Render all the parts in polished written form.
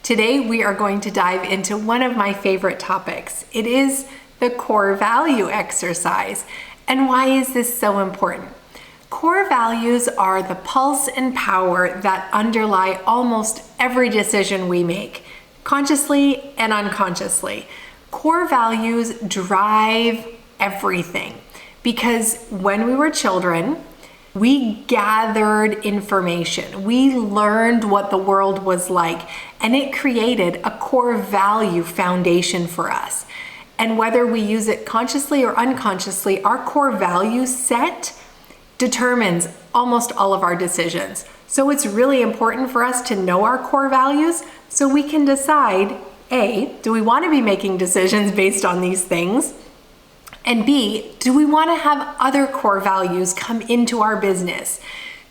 Today we are going to dive into one of my favorite topics. It is the core value exercise. And why is this so important? Core values are the pulse and power that underlie almost every decision we make, consciously and unconsciously. Core values drive everything because when we were children, we gathered information. We learned what the world was like, and it created a core value foundation for us. And whether we use it consciously or unconsciously, our core value set determines almost all of our decisions. So it's really important for us to know our core values so we can decide, A, do we want to be making decisions based on these things? And B, do we want to have other core values come into our business?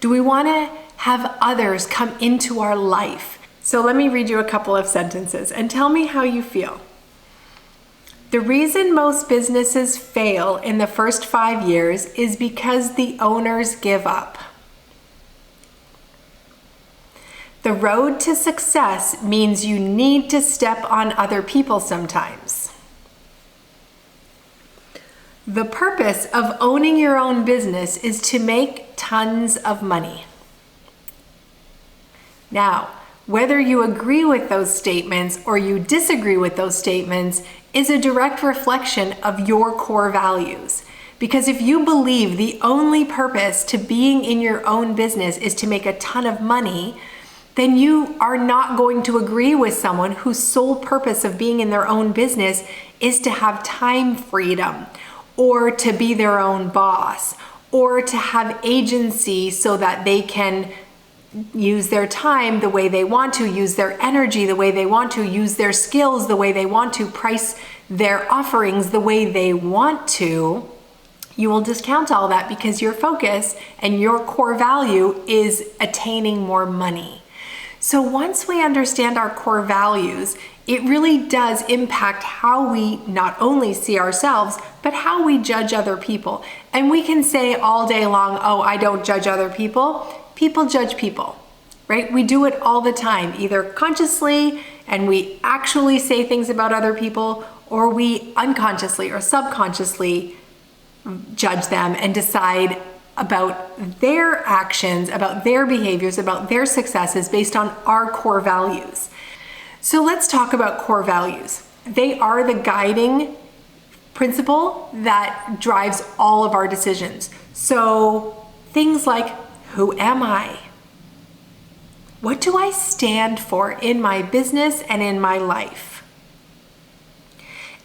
Do we want to have others come into our life? So let me read you a couple of sentences and tell me how you feel. The reason most businesses fail in the first 5 years is because the owners give up. The road to success means you need to step on other people sometimes. The purpose of owning your own business is to make tons of money. Now, whether you agree with those statements or you disagree with those statements is a direct reflection of your core values. Because if you believe the only purpose to being in your own business is to make a ton of money, then you are not going to agree with someone whose sole purpose of being in their own business is to have time freedom, or to be their own boss, or to have agency so that they can use their time the way they want to, use their energy the way they want to, use their skills the way they want to, price their offerings the way they want to. You will discount all that because your focus and your core value is attaining more money. So once we understand our core values, it really does impact how we not only see ourselves, but how we judge other people. And we can say all day long, oh, I don't judge other people. People judge people, right? We do it all the time, either consciously and we actually say things about other people, or we unconsciously or subconsciously judge them and decide about their actions, about their behaviors, about their successes based on our core values. So let's talk about core values. They are the guiding principle that drives all of our decisions. So things like, who am I? What do I stand for in my business and in my life?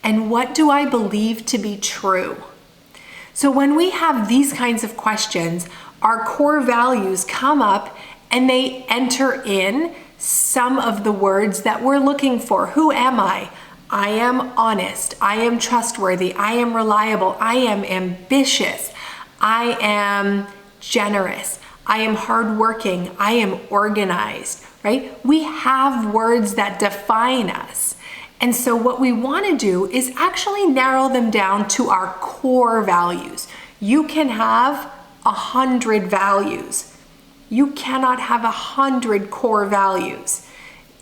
And what do I believe to be true? So when we have these kinds of questions, our core values come up and they enter in some of the words that we're looking for. Who am I? I am honest. I am trustworthy. I am reliable. I am ambitious. I am generous. I am hardworking. I am organized, right? We have words that define us. And so what we want to do is actually narrow them down to our core values. You can have 100 values. You cannot have 100 core values.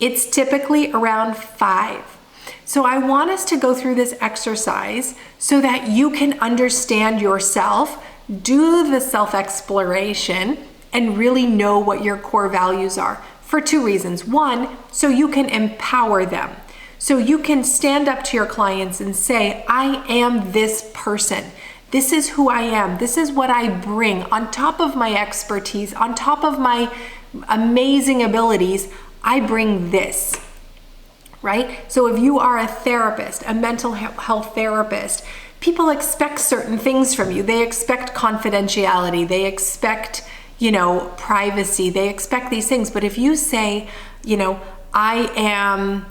It's typically around 5. So I want us to go through this exercise so that you can understand yourself, do the self-exploration, and really know what your core values are for 2 reasons. 1, so you can empower them. So you can stand up to your clients and say, I am this person. This is who I am. This is what I bring. On top of my expertise, on top of my amazing abilities, I bring this, right? So if you are a therapist, a mental health therapist, people expect certain things from you. They expect confidentiality. They expect, privacy. They expect these things. But if you say, I am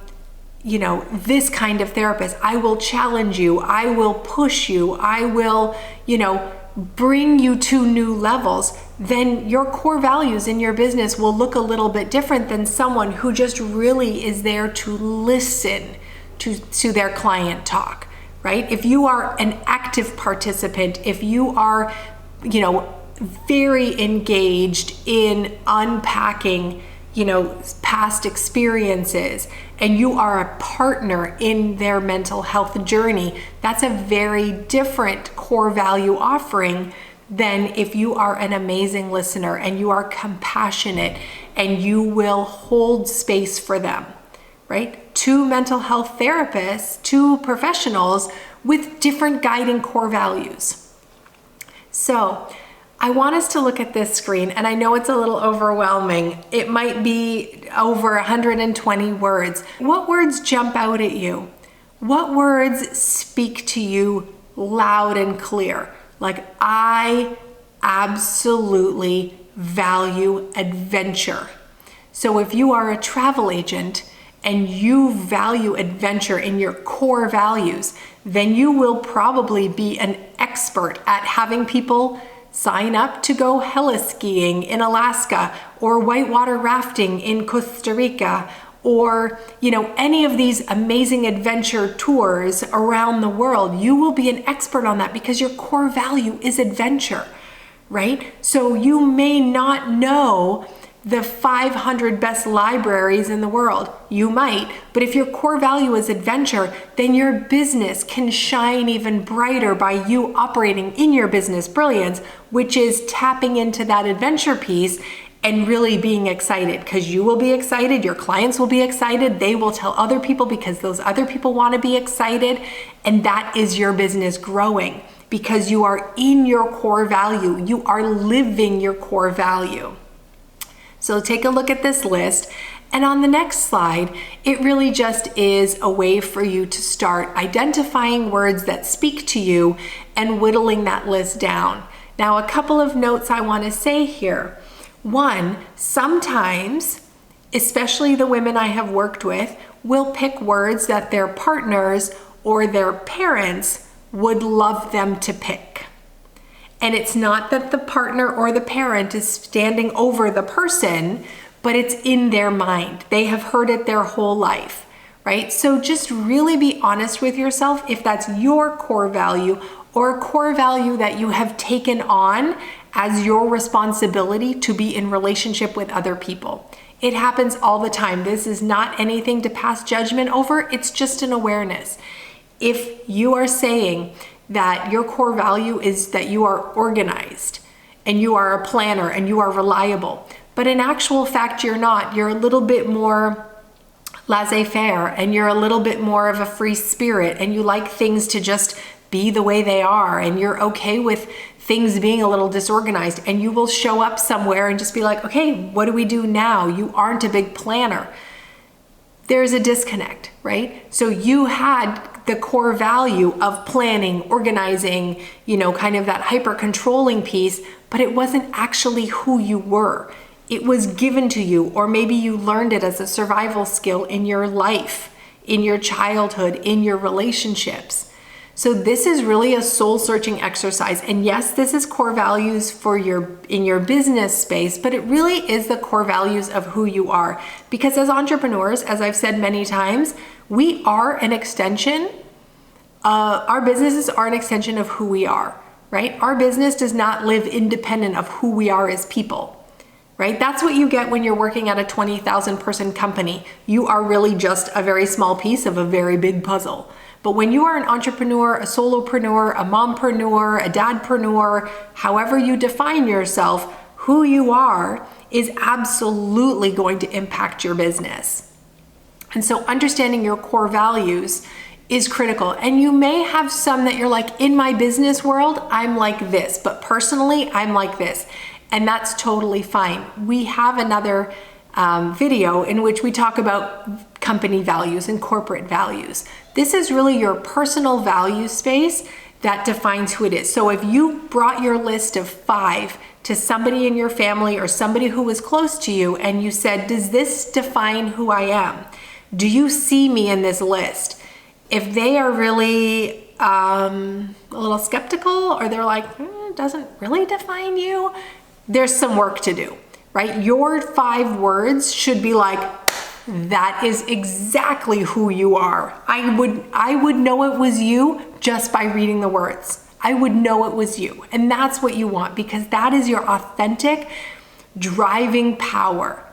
this kind of therapist, I will challenge you, I will push you, I will, bring you to new levels, then your core values in your business will look a little bit different than someone who just really is there to listen to their client talk, right? If you are an active participant, if you are, very engaged in unpacking past experiences, and you are a partner in their mental health journey, that's a very different core value offering than if you are an amazing listener and you are compassionate and you will hold space for them, right? Two mental health therapists, two professionals with different guiding core values. So I want us to look at this screen, and I know it's a little overwhelming. It might be over 120 words. What words jump out at you? What words speak to you loud and clear? Like, I absolutely value adventure. So if you are a travel agent and you value adventure in your core values, then you will probably be an expert at having people sign up to go heli-skiing in Alaska or whitewater rafting in Costa Rica, or any of these amazing adventure tours around the world. You will be an expert on that because your core value is adventure, right? So you may not know the 500 best libraries in the world. You might, but if your core value is adventure, then your business can shine even brighter by you operating in your business brilliance, which is tapping into that adventure piece and really being excited, because you will be excited, your clients will be excited, they will tell other people because those other people want to be excited, and that is your business growing because you are in your core value. You are living your core value. So take a look at this list, and on the next slide, it really just is a way for you to start identifying words that speak to you and whittling that list down. Now, a couple of notes I want to say here. One, sometimes, especially the women I have worked with, will pick words that their partners or their parents would love them to pick. And it's not that the partner or the parent is standing over the person, but it's in their mind. They have heard it their whole life, right? So just really be honest with yourself if that's your core value or a core value that you have taken on as your responsibility to be in relationship with other people. It happens all the time. This is not anything to pass judgment over. It's just an awareness. If you are saying that your core value is that you are organized and you are a planner and you are reliable, but in actual fact you're not. You're a little bit more laissez-faire and you're a little bit more of a free spirit and you like things to just be the way they are and you're okay with things being a little disorganized, and you will show up somewhere and just be like, okay, what do we do now? You aren't a big planner. There's a disconnect, right? So you had the core value of planning, organizing, kind of that hyper controlling piece, but it wasn't actually who you were. It was given to you, or maybe you learned it as a survival skill in your life, in your childhood, in your relationships. So this is really a soul-searching exercise. And yes, this is core values in your business space, but it really is the core values of who you are. Because as entrepreneurs, as I've said many times, we are an extension, our businesses are an extension of who we are, right? Our business does not live independent of who we are as people, right? That's what you get when you're working at a 20,000 person company. You are really just a very small piece of a very big puzzle. But when you are an entrepreneur, a solopreneur, a mompreneur, a dadpreneur, however you define yourself, who you are is absolutely going to impact your business. And so understanding your core values is critical. And you may have some that you're like, in my business world, I'm like this, but personally, I'm like this. And that's totally fine. We have another video in which we talk about company values and corporate values. This is really your personal value space that defines who it is. So if you brought your list of 5 to somebody in your family or somebody who was close to you and you said, does this define who I am? Do you see me in this list? If they are really a little skeptical, or they're like, it doesn't really define you, there's some work to do, right? Your 5 words should be like, that is exactly who you are. I would know it was you just by reading the words. I would know it was you. And that's what you want, because that is your authentic driving power.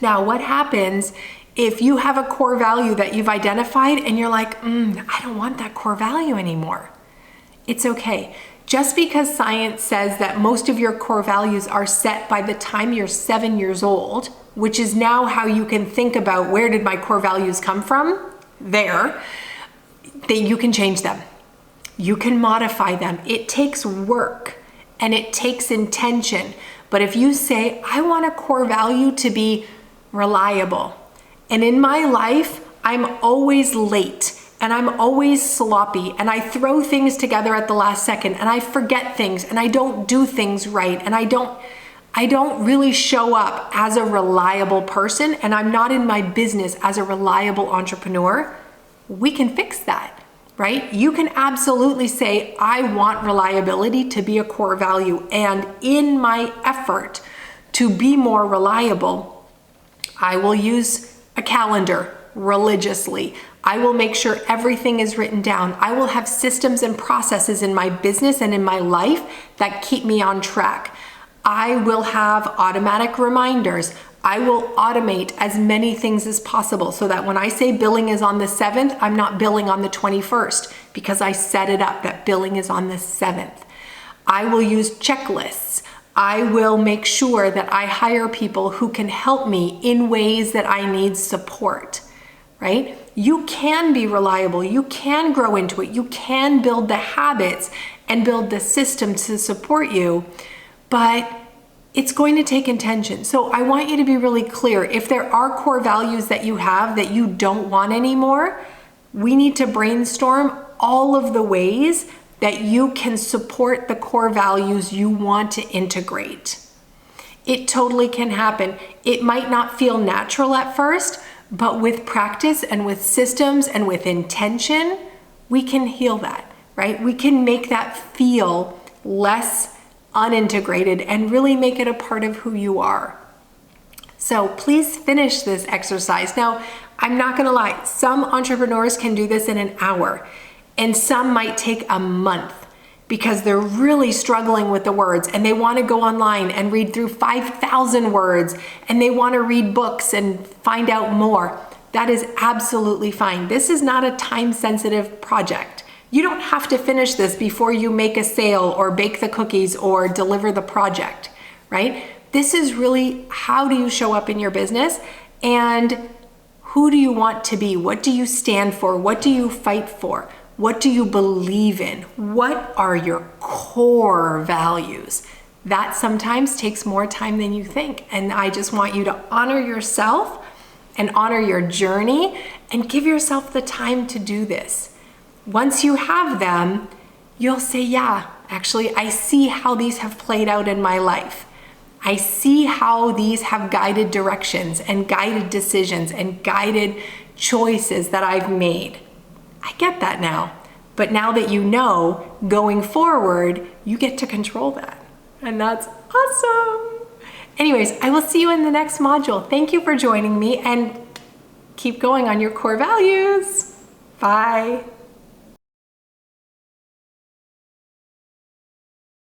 Now, what happens if you have a core value that you've identified and you're like, I don't want that core value anymore? It's okay. Just because science says that most of your core values are set by the time you're 7 years old, which is now how you can think about where did my core values come from, that you can change them. You can modify them. It takes work and it takes intention. But if you say, I want a core value to be reliable, and in my life, I'm always late and I'm always sloppy and I throw things together at the last second and I forget things and I don't do things right and I don't really show up as a reliable person and I'm not in my business as a reliable entrepreneur, we can fix that, right? You can absolutely say, I want reliability to be a core value, and in my effort to be more reliable, I will use a calendar religiously. I will make sure everything is written down. I will have systems and processes in my business and in my life that keep me on track. I will have automatic reminders. I will automate as many things as possible so that when I say billing is on the 7th, I'm not billing on the 21st because I set it up that billing is on the 7th. I will use checklists. I will make sure that I hire people who can help me in ways that I need support, right? You can be reliable. You can grow into it. You can build the habits and build the system to support you, but it's going to take intention. So I want you to be really clear. If there are core values that you have that you don't want anymore, we need to brainstorm all of the ways that you can support the core values you want to integrate. It totally can happen. It might not feel natural at first, but with practice and with systems and with intention, we can heal that, right? We can make that feel less unintegrated and really make it a part of who you are. So please finish this exercise. Now, I'm not gonna lie, some entrepreneurs can do this in an hour, and some might take a month because they're really struggling with the words and they want to go online and read through 5,000 words and they want to read books and find out more. That is absolutely fine. This is not a time-sensitive project. You don't have to finish this before you make a sale or bake the cookies or deliver the project, right? This is really how do you show up in your business and who do you want to be? What do you stand for? What do you fight for? What do you believe in? What are your core values? That sometimes takes more time than you think. And I just want you to honor yourself and honor your journey and give yourself the time to do this. Once you have them, you'll say, yeah, actually, I see how these have played out in my life. I see how these have guided directions and guided decisions and guided choices that I've made. I get that now. But now that you know, going forward, you get to control that. And that's awesome. Anyways, I will see you in the next module. Thank you for joining me and keep going on your core values. Bye.